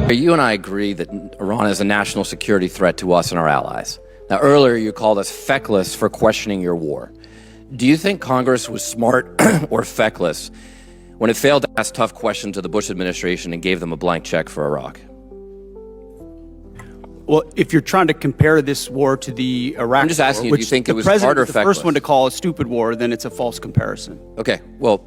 You and I agree that Iran is a national security threat to us and our allies. Now, earlier you called us feckless for questioning your war. Do you think Congress was smart or feckless when it failed to ask tough questions to the Bush administration and gave them a blank check for Iraq? Well, if you're trying to compare this war to the Iraq I'm just asking war, you, do you think it was smart smart or the first feckless? one to call a stupid war, then it's a false comparison. Okay, well,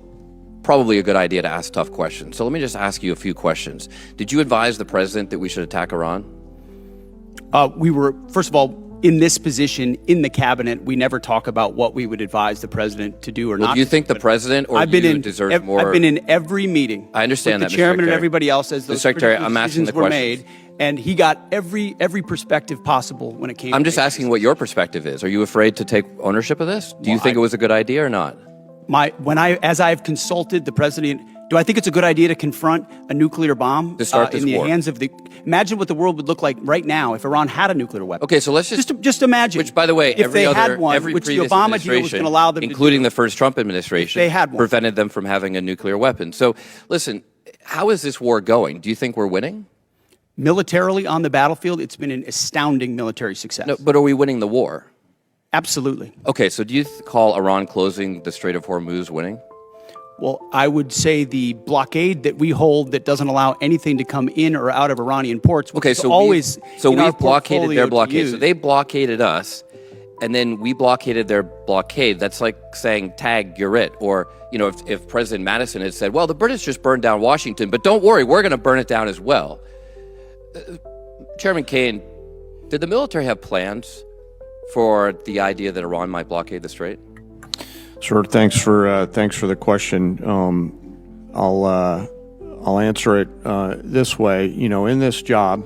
probably a good idea to ask tough questions. So let me just ask you a few questions. Did you advise the president that we should attack Iran? We were, first of all, in this position in the cabinet, we never talk about what we would advise the president to do or not. Do you think the president or you deserve more? I've been in every meeting. I understand with that, the chairman Mr. and everybody else as those Mr. Secretary, critical I'm asking decisions the were questions. made, and he got every perspective possible when it came. I'm just asking what your perspective is. Are you afraid to take ownership of this? Do you think it was a good idea or not? As I've consulted the president, do I think it's a good idea to confront a nuclear bomb To start this in the war. hands of the? Imagine what the world would look like right now if Iran had a nuclear weapon. Okay, so let's just imagine. Which, by the way, if every they other, had one, every which the previous Obama deal was administration, going to allow them, including to do, the first Trump administration, they had one. prevented them from having a nuclear weapon. So, listen, how is this war going? Do you think we're winning? Militarily on the battlefield, it's been an astounding military success. No, but are we winning the war? Absolutely. Okay, so do you call Iran closing the Strait of Hormuz winning? Well, I would say the blockade that we hold that doesn't allow anything to come in or out of Iranian ports. Okay, so we've blockaded their blockade. So they blockaded us, and then we blockaded their blockade. That's like saying, tag, you're it. Or, you know, if President Madison had said, well, the British just burned down Washington, but don't worry, we're going to burn it down as well. Chairman Kaine, did the military have plans for the idea that Iran might blockade the strait? Sure. Thanks for the question. I'll answer it this way. You know, in this job,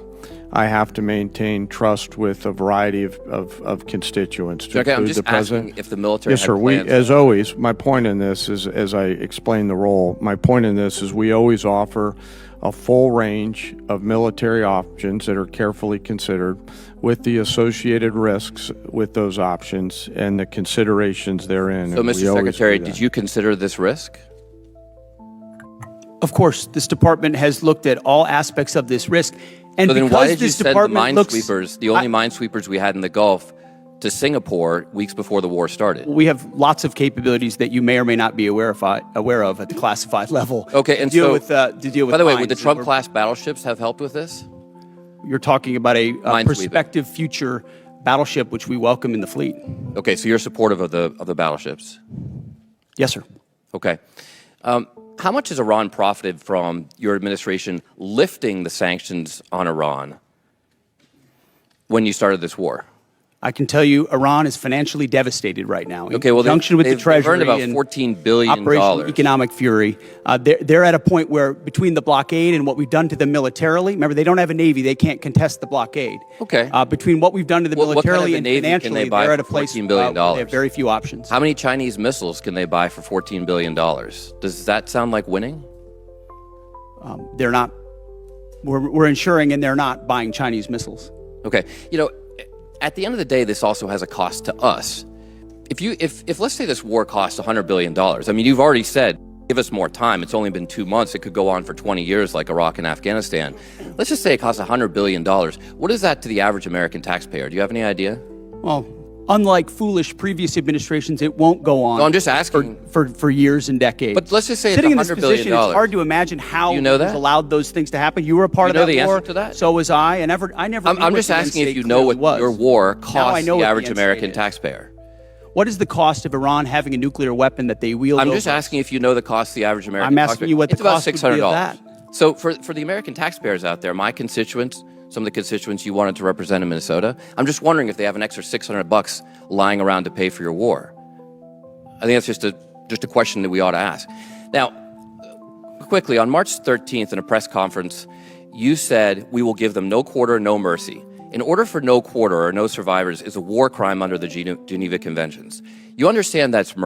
I have to maintain trust with a variety of constituents. To Okay, I'm include just the president. asking if the military Yes, had sir. plans. As always, my point in this is, as I explain the role, my point in this is we always offer a full range of military options that are carefully considered with the associated risks with those options and the considerations therein. So, Mr. Secretary, did you consider this risk? Of course, this department has looked at all aspects of this risk. And So then why did you this send the department minesweepers, the only minesweepers we had in the Gulf, to Singapore weeks before the war started? We have lots of capabilities that you may or may not be aware of at the classified level. Okay, and to deal so, with, to deal with by the way, mines. would the Trump-class battleships have helped with this? You're talking about a Minesweeping. prospective future battleship, which we welcome in the fleet. Okay, so you're supportive of the battleships? Yes, sir. Okay. How much has Iran profited from your administration lifting the sanctions on Iran when you started this war? I can tell you Iran is financially devastated right now. Okay, well, in conjunction with the Treasury earned about and $14 billion. Operation Economic Fury. They're at a point where between the blockade and what we've done to them militarily, remember, they don't have a Navy. They can't contest the blockade. Okay. Between what we've done to them militarily what kind of a Navy and can financially, they buy they're at a for place $14 billion? where they have very few options. How many Chinese missiles can they buy for $14 billion? Does that sound like winning? They're not. We're ensuring, and they're not buying Chinese missiles. Okay. You know, at the end of the day, this also has a cost to us. If let's say this war costs $100 billion, I mean, you've already said, give us more time. It's only been 2 months. It could go on for 20 years like Iraq and Afghanistan. Let's just say it costs $100 billion. What is that to the average American taxpayer? Do you have any idea? Well, unlike foolish previous administrations, it won't go on. No, I'm just asking. For years and decades. But let's just say Sitting in it's this $100 billion. position, it's hard to imagine how you know it was that? allowed those things to happen. You were a part You know of that the war. answer to that? So was I. I never. I'm just asking if you know what your war costs the average American taxpayer. What is the cost of Iran having a nuclear weapon that they wield? I'm just asking if you know the cost of the average American I'm taxpayer. asking you what the It's about cost would be of that. So for the American taxpayers out there, my constituents, some of the constituents you wanted to represent in Minnesota, I'm just wondering if they have an extra $600 lying around to pay for your war. I think that's just a question that we ought to ask. Now, quickly, on March 13th in a press conference, you said, we will give them no quarter, no mercy. In order for no quarter or no survivors is a war crime under the Geneva Conventions. You understand that's murder.